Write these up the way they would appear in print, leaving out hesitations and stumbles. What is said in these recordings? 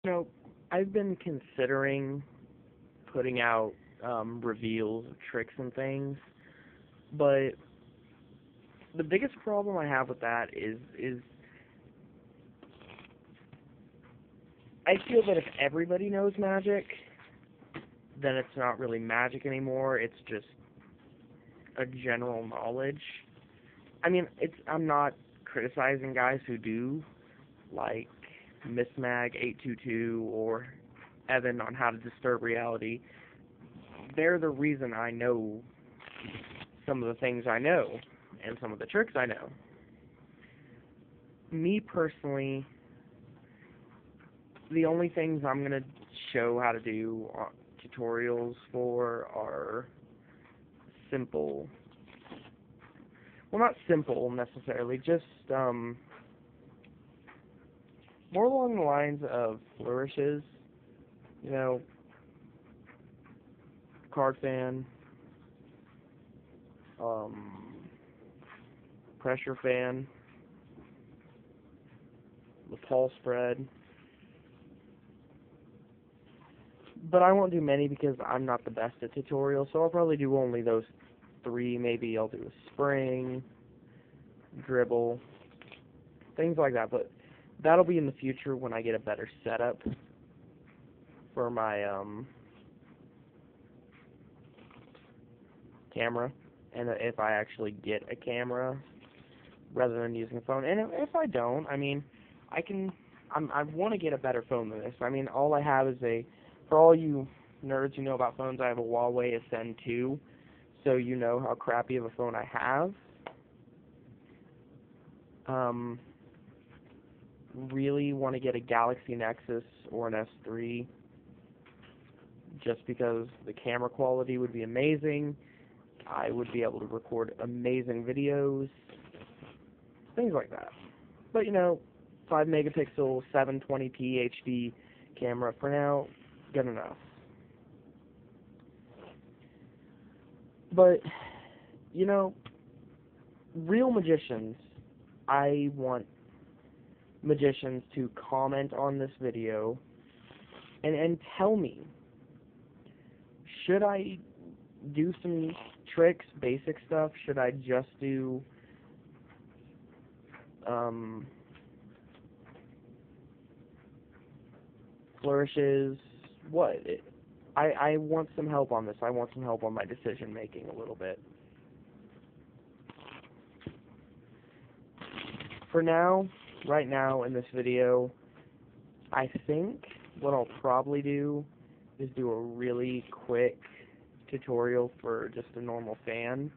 You know, I've been considering putting out reveals of tricks and things, but the biggest problem I have with that is I feel that if everybody knows magic, then it's not really magic anymore. It's just a general knowledge. I mean, I'm not criticizing guys who do, like Miss Mag 822 or Evan on how to disturb reality. They're the reason I know some of the things I know and some of the tricks I know. Me personally, the only things I'm gonna show how to do tutorials for are simple. Well, not simple necessarily, just more along the lines of flourishes. You know, card fan, pressure fan, the Paul spread. But I won't do many because I'm not the best at tutorials, so I'll probably do only those three. Maybe I'll do a spring, dribble, things like that. But that'll be in the future when I get a better setup for my camera, and if I actually get a camera rather than using a phone. And if I don't, I mean, I want to get a better phone than this. I mean, all I have is for all you nerds who know about phones, I have a Huawei Ascend 2, so you know how crappy of a phone I have. Really want to get a Galaxy Nexus or an S3, just because the camera quality would be amazing. I would be able to record amazing videos, things like that. But 5 megapixel 720p HD camera for now, good enough. But real magicians, I want magicians to comment on this video and tell me, should I do some tricks, basic stuff? Should I just do flourishes? What? I want some help on this. I want some help on my decision making a little bit. For now, right now in this video, I think what I'll probably do is do a really quick tutorial for just a normal fan.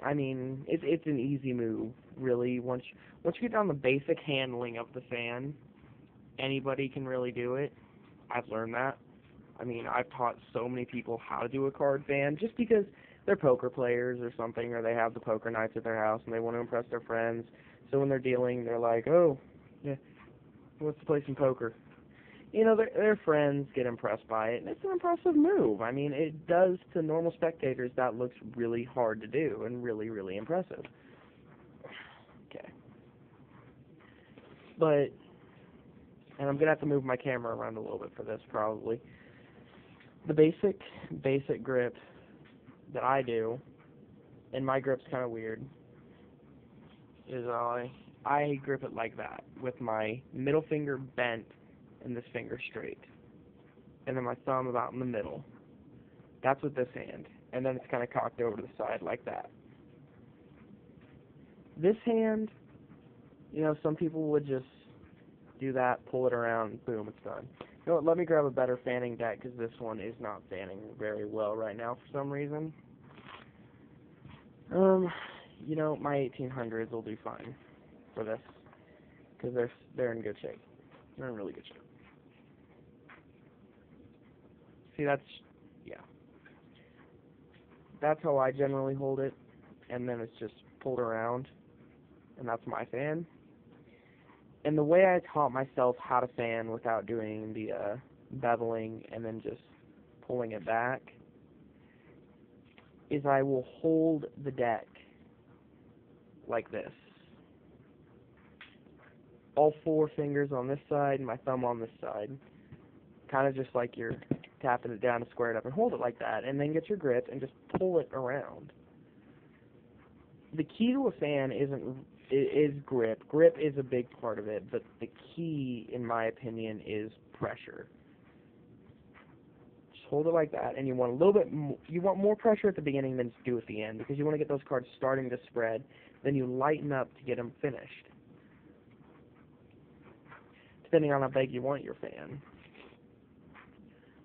I mean, it's an easy move, really. Once you get down the basic handling of the fan, anybody can really do it. I've learned that. I mean, I've taught so many people how to do a card fan just because they're poker players or something, or they have the poker nights at their house and they want to impress their friends. So when they're dealing, they're like, oh, yeah, what's to play some poker? Their friends get impressed by it, and it's an impressive move. I mean, it does to normal spectators. That looks really hard to do and really, really impressive. Okay. But, and I'm going to have to move my camera around a little bit for this, probably. The basic grip that I do, and my grip's kind of weird, is I grip it like that, with my middle finger bent and this finger straight, and then my thumb about in the middle. That's with this hand, and then it's kind of cocked over to the side like that. This hand, some people would just do that, pull it around, boom, it's done. You know what, let me grab a better fanning deck, because this one is not fanning very well right now for some reason. My 1800s will do fine for this, because they're in good shape. They're in really good shape. See, that's how I generally hold it, and then it's just pulled around, and that's my fan. And the way I taught myself how to fan without doing the beveling and then just pulling it back is I will hold the deck like this. all 4 fingers on this side and my thumb on this side. Kind of just like you're tapping it down to square it up, and hold it like that, and then get your grip and just pull it around. The key to a fan is grip. Grip is a big part of it, but the key, in my opinion, is pressure. Just hold it like that, and you want a little bit. You want more pressure at the beginning than just do at the end, because you want to get those cards starting to spread. Then you lighten up to get them finished, depending on how big you want your fan.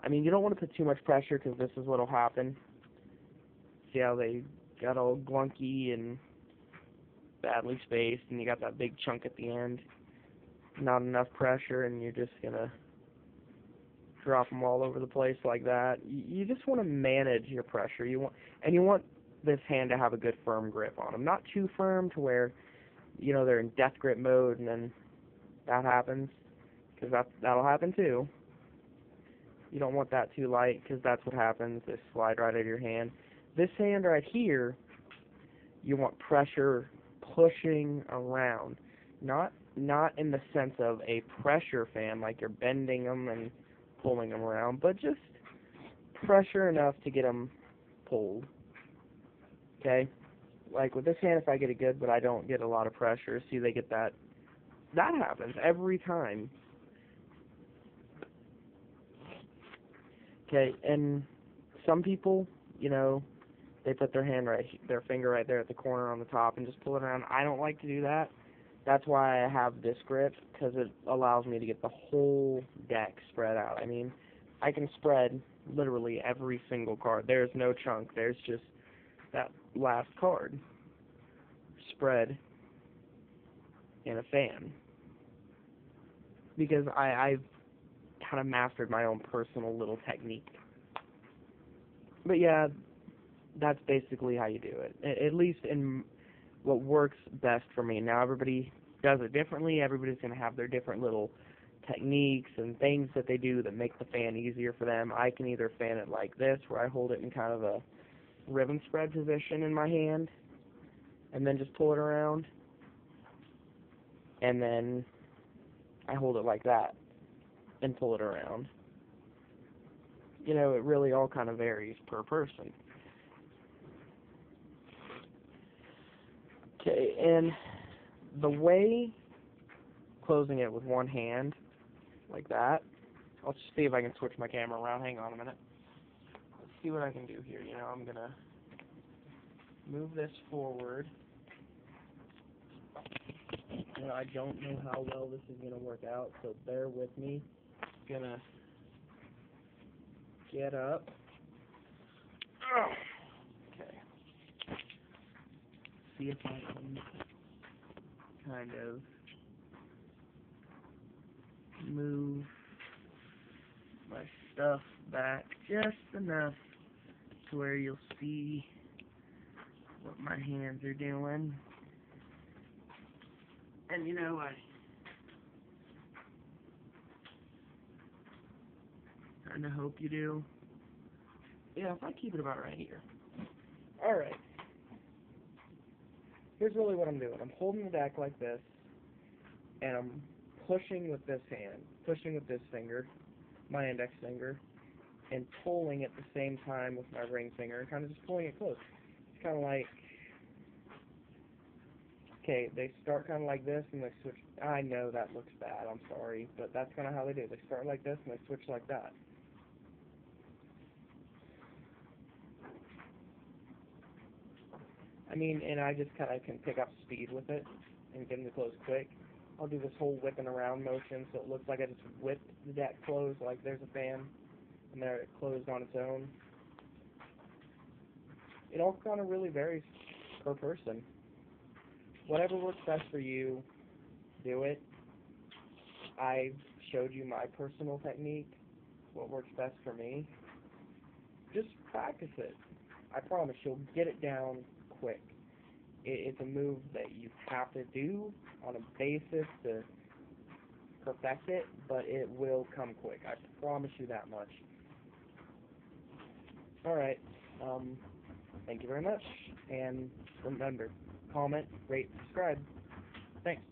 I mean, you don't want to put too much pressure, because this is what will happen. See how they got all glunky and badly spaced, and you got that big chunk at the end. Not enough pressure, and you're just gonna drop them all over the place like that. You just want to manage your pressure. You want this hand to have a good firm grip on them. Not too firm to where, you know, they're in death grip mode, and then that happens, because that'll happen too. You don't want that too light, because that's what happens. They slide right out of your hand. This hand right here, you want pressure pushing around. Not in the sense of a pressure fan, like you're bending them and pulling them around, but just pressure enough to get them pulled. Okay? Like with this hand, if I get it good, but I don't get a lot of pressure, see, they get that. That happens every time. Okay, and some people, you know, they put their finger right there at the corner on the top and just pull it around. I don't like to do that. That's why I have this grip, because it allows me to get the whole deck spread out. I mean, I can spread literally every single card. There's no chunk. There's just that last card spread in a fan. Because I've kind of mastered my own personal little technique. But yeah, that's basically how you do it, at least in what works best for me. Now, everybody does it differently. Everybody's going to have their different little techniques and things that they do that make the fan easier for them. I can either fan it like this, where I hold it in kind of a ribbon spread position in my hand, and then just pull it around, and then I hold it like that and pull it around. You know, it really all kind of varies per person. Okay, and the way closing it with one hand, like that, I'll just see if I can switch my camera around. Hang on a minute. Let's see what I can do here. You know, I'm going to move this forward. You know, I don't know how well this is going to work out, so bear with me. I'm going to get up. Okay. See if I can kind of move my stuff back just enough to where you'll see what my hands are doing. And you know, I kind of hope you do. Yeah, if I keep it about right here. Alright. Here's really what I'm doing. I'm holding the deck like this, and I'm pushing with this hand, pushing with this finger, my index finger, and pulling at the same time with my ring finger, and kind of just pulling it close. It's kind of like, okay, they start kind of like this, and they switch. I know that looks bad, I'm sorry, but that's kind of how they do. They start like this, and they switch like that. I mean, and I just kind of can pick up speed with it and get them to close quick. I'll do this whole whipping around motion, so it looks like I just whipped the deck closed, like there's a fan, and there it closed on its own. It all kind of really varies per person. Whatever works best for you, do it. I showed you my personal technique, what works best for me. Just practice it. I promise you'll get it down quick. It's a move that you have to do on a basis to perfect it, but it will come quick. I promise you that much. Alright, thank you very much, and remember, comment, rate, subscribe. Thanks.